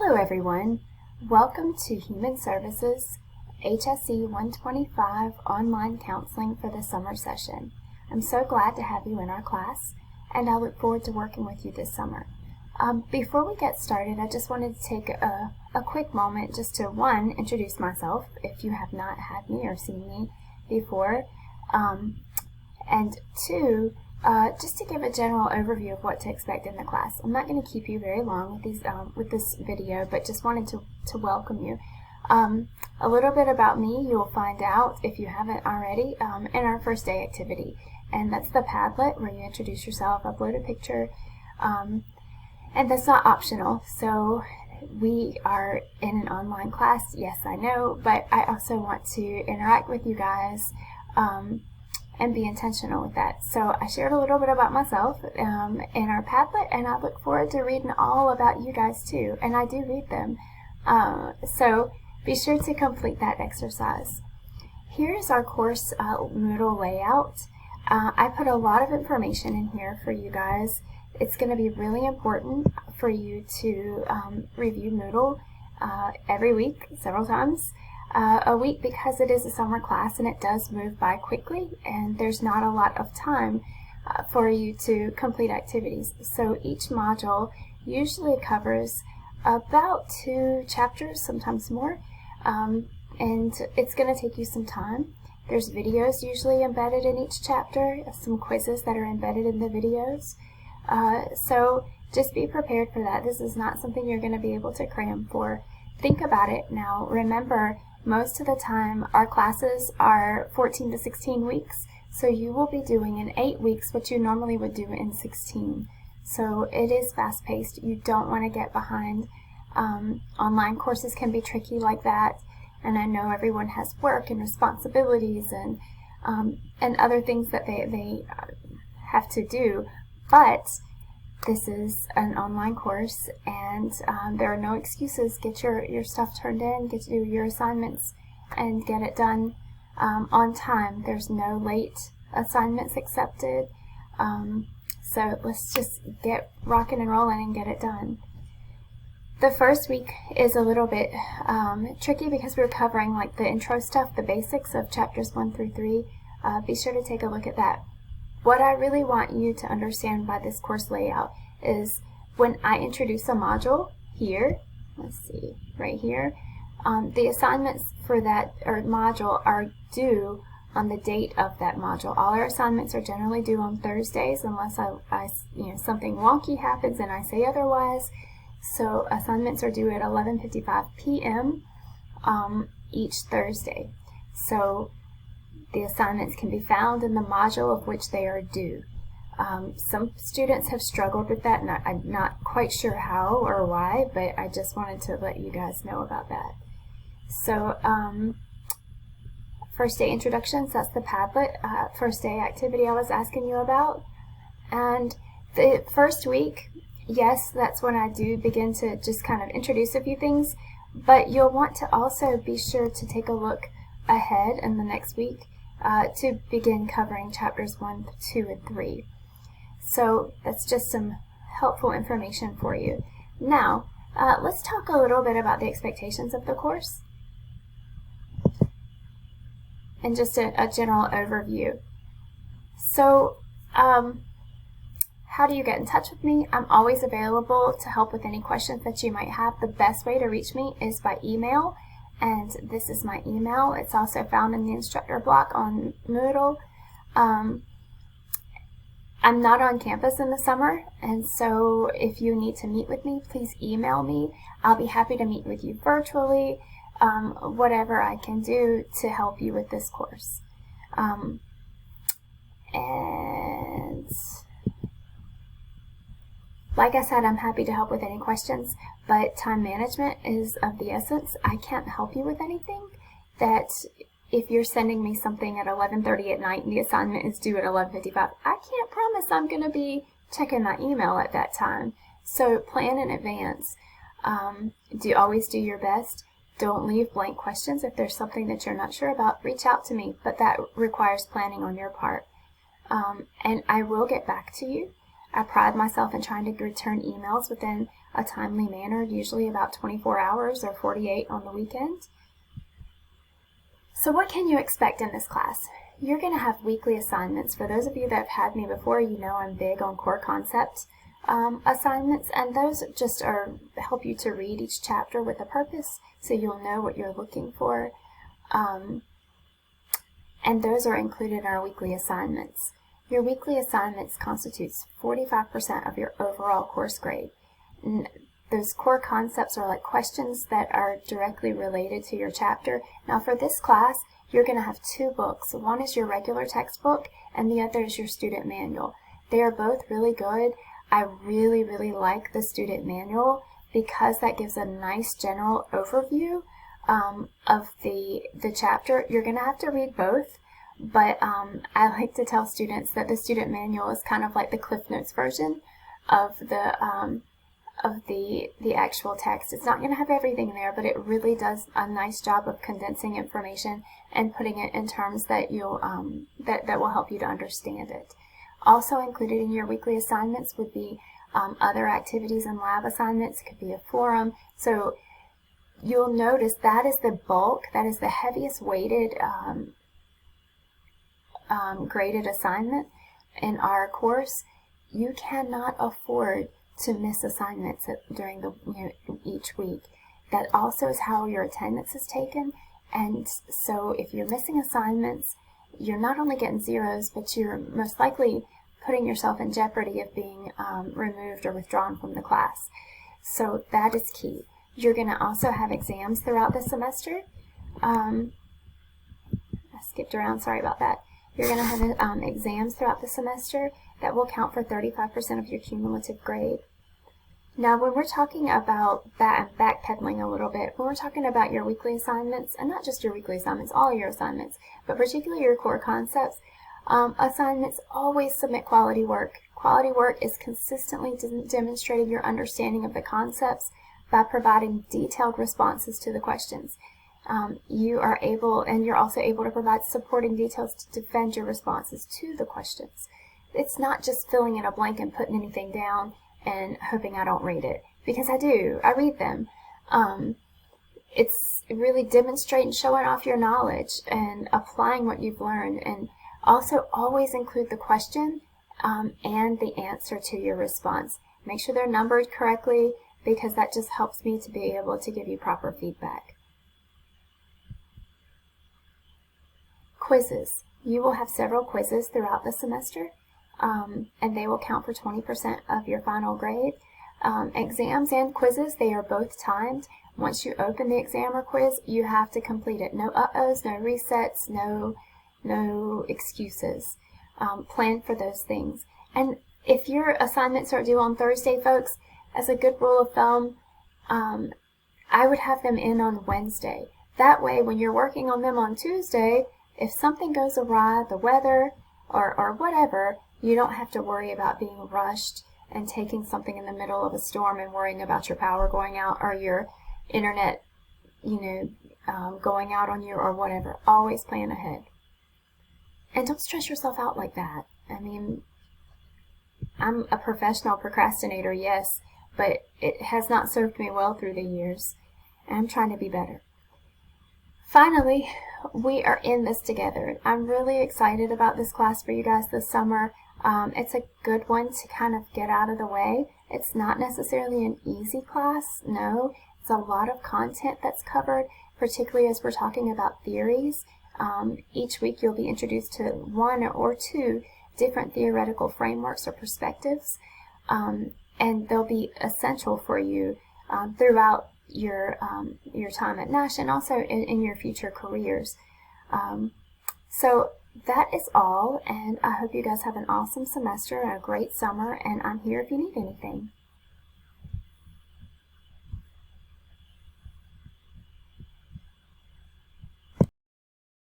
Hello everyone, welcome to Human Services HSE 125 online counseling for the summer session. I'm so glad to have you in our class and I look forward to working with you this summer. Before we get started, I just wanted to take a quick moment just to introduce myself if you have not had me or seen me before, and two, just to give a general overview of what to expect in the class. I'm not going to keep you very long with this video, but just wanted to welcome you. A little bit about me you'll find out, if you haven't already, in our first day activity. And that's the Padlet, where you introduce yourself, upload a picture, and that's not optional. So we are in an online class, yes I know, but I also want to interact with you guys and be intentional with that. So I shared a little bit about myself in our Padlet, and I look forward to reading all about you guys too, and I do read them. So be sure to complete that exercise. Here's our course Moodle layout. I put a lot of information in here for you guys. It's going to be really important for you to review Moodle every week, several times a week, because it is a summer class and it does move by quickly and there's not a lot of time for you to complete activities. So each module usually covers about 2 chapters, sometimes more, and it's going to take you some time. There's videos usually embedded in each chapter, some quizzes that are embedded in the videos. So just be prepared for that. This is not something you're going to be able to cram for. Think about it now. Remember, most of the time our classes are 14 to 16 weeks, so you will be doing in 8 weeks what you normally would do in 16. So it is fast-paced. You don't want to get behind. Online courses can be tricky like that, and I know everyone has work and responsibilities and other things that they have to do, but this is an online course, and there are no excuses. Get your stuff turned in, get to do your assignments, and get it done on time. There's no late assignments accepted. So let's just get rocking and rolling and get it done. The first week is a little bit tricky because we're covering like the intro stuff, the basics of chapters 1 through 3. Be sure to take a look at that. What I really want you to understand by this course layout is when I introduce a module here, let's see, right here, the assignments for that module are due on the date of that module. All our assignments are generally due on Thursdays unless something wonky happens and I say otherwise. So assignments are due at 11:55 p.m. Each Thursday. So the assignments can be found in the module of which they are due. Some students have struggled with that, and I'm not quite sure how or why, but I just wanted to let you guys know about that. So, first day introductions, that's the Padlet, first day activity I was asking you about. And the first week, yes, that's when I do begin to just kind of introduce a few things, but you'll want to also be sure to take a look ahead in the next week to begin covering chapters 1, 2, and 3. So that's just some helpful information for you. Now, let's talk a little bit about the expectations of the course and just a general overview. So, how do you get in touch with me? I'm always available to help with any questions that you might have. The best way to reach me is by email. And this is my email. It's also found in the instructor block on Moodle. I'm not on campus in the summer, and so if you need to meet with me, please email me. I'll be happy to meet with you virtually, whatever I can do to help you with this course. And like I said, I'm happy to help with any questions, but time management is of the essence. I can't help you with anything that if you're sending me something at 11:30 at night and the assignment is due at 11:55, I can't promise I'm going to be checking my email at that time. So plan in advance. Always do your best. Don't leave blank questions. If there's something that you're not sure about, reach out to me, but that requires planning on your part. And I will get back to you. I pride myself in trying to return emails within a timely manner, usually about 24 hours or 48 on the weekend. So what can you expect in this class? You're going to have weekly assignments. For those of you that have had me before, you know I'm big on core concept assignments, and those just help you to read each chapter with a purpose, so you'll know what you're looking for. And those are included in our weekly assignments. Your weekly assignments constitutes 45% of your overall course grade. And those core concepts are like questions that are directly related to your chapter. Now for this class, you're going to have two books. One is your regular textbook and the other is your student manual. They are both really good. I really, really like the student manual because that gives a nice general overview of the chapter. You're going to have to read both, but I like to tell students that the student manual is kind of like the Cliff Notes version of the actual text. It's not going to have everything there, but it really does a nice job of condensing information and putting it in terms that you'll that will help you to understand it. Also included in your weekly assignments would be other activities and lab assignments. It could be a forum. So you'll notice that is the bulk, that is the heaviest weighted graded assignment in our course. You cannot afford to miss assignments during each week. That also is how your attendance is taken, and so if you're missing assignments, you're not only getting zeros, but you're most likely putting yourself in jeopardy of being removed or withdrawn from the class. So that is key. You're going to also have exams throughout the semester. I skipped around, sorry about that. You're going to have exams throughout the semester that will count for 35% of your cumulative grade. Now, when we're talking about that, I'm backpedaling a little bit, when we're talking about your weekly assignments, and not just your weekly assignments, all your assignments, but particularly your core concepts, assignments, always submit quality work. Quality work is consistently demonstrating your understanding of the concepts by providing detailed responses to the questions. You're also able to provide supporting details to defend your responses to the questions. It's not just filling in a blank and putting anything down and hoping I don't read it, because I do. I read them. It's really demonstrating, showing off your knowledge and applying what you've learned, and also always include the question and the answer to your response. Make sure they're numbered correctly, because that just helps me to be able to give you proper feedback. Quizzes. You will have several quizzes throughout the semester, and they will count for 20% of your final grade. Exams and quizzes, they are both timed. Once you open the exam or quiz, you have to complete it. No uh-ohs, no resets, no excuses. Plan for those things. And if your assignments are due on Thursday, folks, as a good rule of thumb, I would have them in on Wednesday. That way, when you're working on them on Tuesday, if something goes awry, the weather or whatever, you don't have to worry about being rushed and taking something in the middle of a storm and worrying about your power going out or your internet, going out on you or whatever. Always plan ahead. And don't stress yourself out like that. I mean, I'm a professional procrastinator, yes, but it has not served me well through the years, and I'm trying to be better. Finally, we are in this together. I'm really excited about this class for you guys this summer. It's a good one to kind of get out of the way. It's not necessarily an easy class, no. It's a lot of content that's covered, particularly as we're talking about theories. Each week you'll be introduced to one or two different theoretical frameworks or perspectives, and they'll be essential for you throughout your time at Nash and also in your future careers. So that is all, and I hope you guys have an awesome semester and a great summer, and I'm here if you need anything.